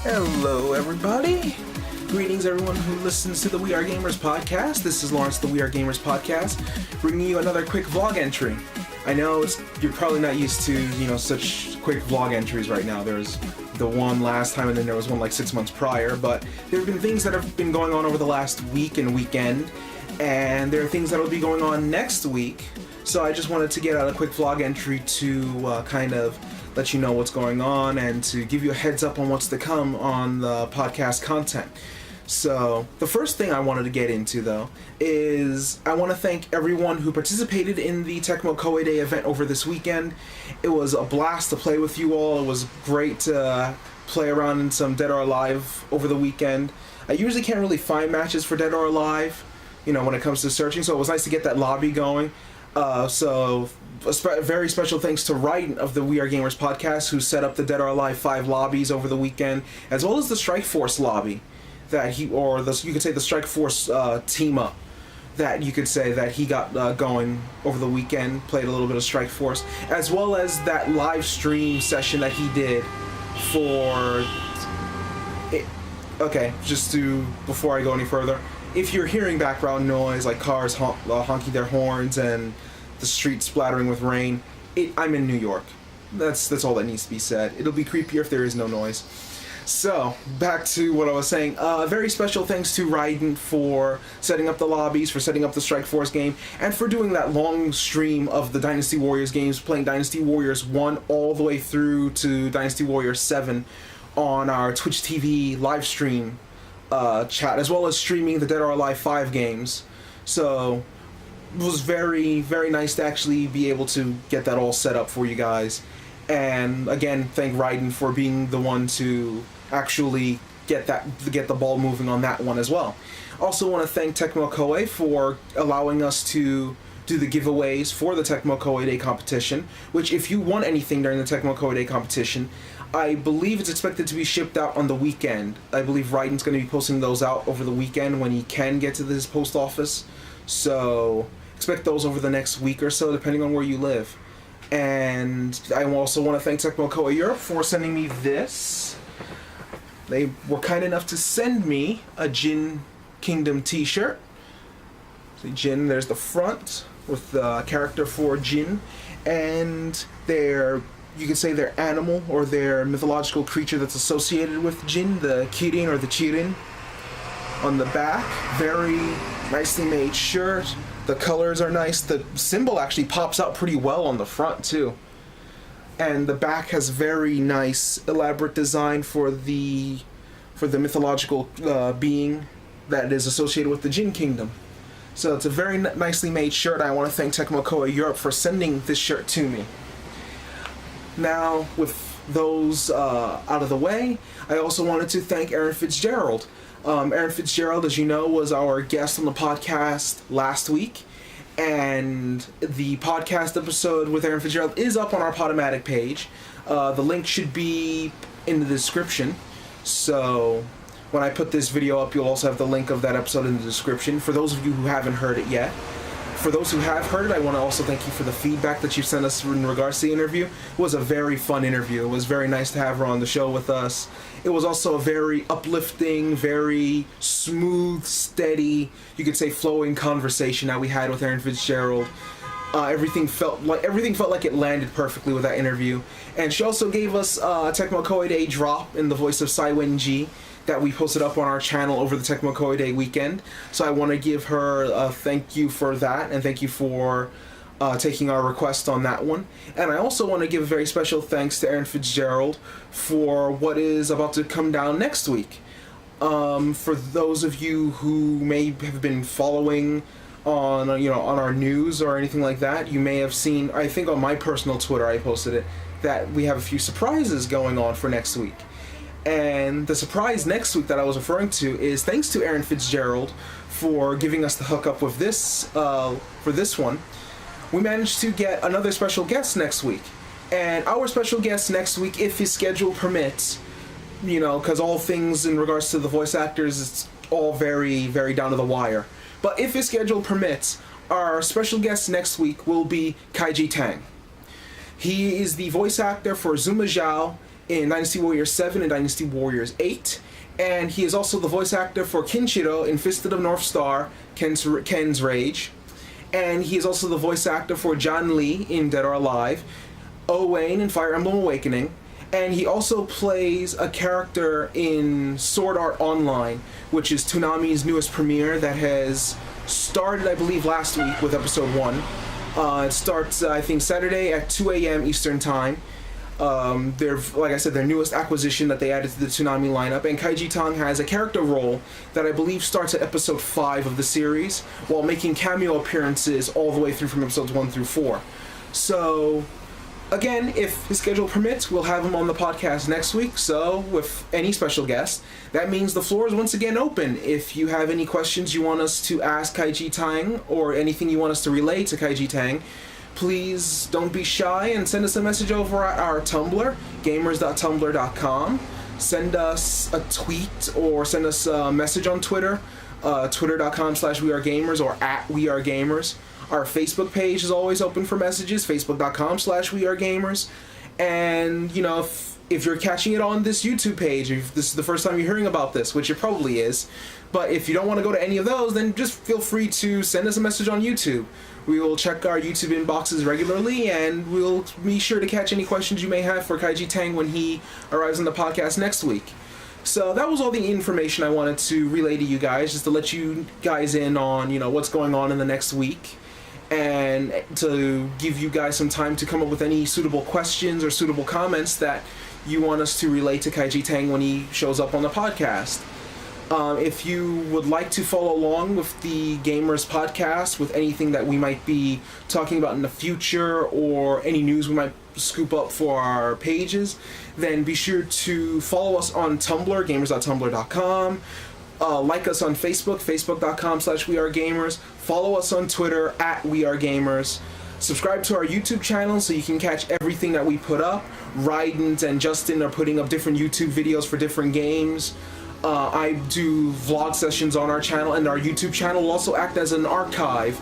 Hello, everybody. Greetings, everyone who listens to the We Are Gamers podcast. This is Lawrence, the We Are Gamers podcast, bringing you another quick vlog entry. I know you're probably not used to, such quick vlog entries right now. There's the one last time, and then there was one like 6 months prior, but there have been things that have been going on over the last week and weekend, and there are things that will be going on next week. So I just wanted to get out a quick vlog entry to kind of let you know what's going on and to give you a heads up on what's to come on the podcast content. So the first thing I wanted to get into, though, is I want to thank everyone who participated in the Tecmo-Koei Day event over this weekend. It was a blast to play with you all. It was great to play around in some Dead or Alive over the weekend. I usually can't really find matches for Dead or Alive, when it comes to searching, so it was nice to get that lobby going. So a very special thanks to Ryan of the We Are Gamers podcast, who set up the Dead or Alive 5 lobbies over the weekend, as well as the Strike Force lobby that you could say the Strike Force team up that you could say that he got going over the weekend, played a little bit of Strike Force, as well as that live stream session that he did for it. Okay, before I go any further, if you're hearing background noise like cars honking their horns and the street splattering with rain, I'm in New York. That's all that needs to be said. It'll be creepier if there is no noise. So, back to what I was saying. Very special thanks to Raiden for setting up the lobbies, for setting up the Strike Force game, and for doing that long stream of the Dynasty Warriors games, playing Dynasty Warriors 1 all the way through to Dynasty Warriors 7 on our Twitch TV live stream chat, as well as streaming the Dead or Alive 5 games. So it was very, very nice to actually be able to get that all set up for you guys. And again, thank Raiden for being the one to actually get the ball moving on that one as well. Also want to thank Tecmo-Koei for allowing us to do the giveaways for the Tecmo-Koei Day competition, which if you won anything during the Tecmo-Koei Day competition, I believe it's expected to be shipped out on the weekend. I believe Raiden's going to be posting those out over the weekend when he can get to his post office. So expect those over the next week or so, depending on where you live. And I also want to thank Tecmo-Koei Europe for sending me this. They were kind enough to send me a Jin Kingdom t-shirt. See, Jin, there's the front with the character for Jin, and you could say their animal or their mythological creature that's associated with Jin, the Kirin or the Chirin. On the back, very nicely made shirt. The colors are nice. The symbol actually pops out pretty well on the front too. And the back has very nice elaborate design for the mythological being that is associated with the Jin Kingdom. So it's a very nicely made shirt. I want to thank Tecmo-Koei Europe for sending this shirt to me. Now, with those out of the way, I also wanted to thank Erin Fitzgerald. Erin Fitzgerald, as you know, was our guest on the podcast last week, and the podcast episode with Erin Fitzgerald is up on our Podomatic page. The link should be in the description, so when I put this video up, you'll also have the link of that episode in the description, for those of you who haven't heard it yet. For those who have heard it, I want to also thank you for the feedback that you sent us in regards to the interview. It was a very fun interview. It was very nice to have her on the show with us. It was also a very uplifting, very smooth, steady, you could say flowing conversation that we had with Erin Fitzgerald. Everything felt like it landed perfectly with that interview. And she also gave us a Tecmo-Koei Day drop in the voice of Saiwen G that we posted up on our channel over the Tecmo-Koei Day weekend. So I want to give her a thank you for that, and thank you for taking our request on that one. And I also want to give a very special thanks to Erin Fitzgerald for what is about to come down next week. For those of you who may have been following on our news or anything like that, you may have seen, I think on my personal Twitter I posted it, that we have a few surprises going on for next week. And the surprise next week that I was referring to is thanks to Erin Fitzgerald for giving us the hookup with this for this one. We managed to get another special guest next week, and our special guest next week, if his schedule permits, because all things in regards to the voice actors, it's all very, very down to the wire. But if his schedule permits, our special guest next week will be Kaiji Tang. He is the voice actor for Zuma Zhao in Dynasty Warriors 7 and Dynasty Warriors 8. And he is also the voice actor for Kinshiro in Fisted of North Star, Ken's Rage. And he is also the voice actor for John Lee in Dead or Alive, Owain in Fire Emblem Awakening. And he also plays a character in Sword Art Online, which is Toonami's newest premiere that has started, I believe, last week with episode 1. It starts, I think, Saturday at 2 a.m. Eastern Time. They're, like I said, their newest acquisition that they added to the Toonami lineup, and Kaiji Tang has a character role that I believe starts at episode 5 of the series, while making cameo appearances all the way through from episodes 1 through 4. So, again, if his schedule permits, we'll have him on the podcast next week, so with any special guest. That means the floor is once again open. If you have any questions you want us to ask Kaiji Tang, or anything you want us to relay to Kaiji Tang, please don't be shy and send us a message over at our Tumblr, gamers.tumblr.com. Send us a tweet or send us a message on Twitter, twitter.com/wearegamers or at wearegamers. Our Facebook page is always open for messages, facebook.com/wearegamers. And, you know, if you're catching it on this YouTube page, if this is the first time you're hearing about this, which it probably is, but if you don't want to go to any of those, then just feel free to send us a message on YouTube. We will check our YouTube inboxes regularly, and we'll be sure to catch any questions you may have for Kaiji Tang when he arrives on the podcast next week. So that was all the information I wanted to relay to you guys, just to let you guys in on, you know, what's going on in the next week, and to give you guys some time to come up with any suitable questions or suitable comments that you want us to relay to Kaiji Tang when he shows up on the podcast. If you would like to follow along with the Gamers podcast, with anything that we might be talking about in the future, or any news we might scoop up for our pages, then be sure to follow us on Tumblr, gamers.tumblr.com. Like us on Facebook, facebook.com/wearegamers. Follow us on Twitter, at wearegamers. Subscribe to our YouTube channel so you can catch everything that we put up. Ryden and Justin are putting up different YouTube videos for different games. I do vlog sessions on our channel, and our YouTube channel will also act as an archive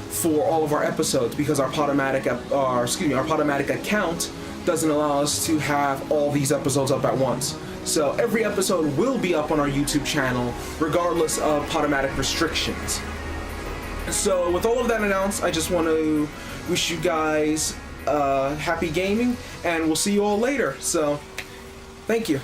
for all of our episodes, because our Podomatic account doesn't allow us to have all these episodes up at once. So every episode will be up on our YouTube channel, regardless of Podomatic restrictions. So with all of that announced, I just want to wish you guys happy gaming, and we'll see you all later. So, thank you.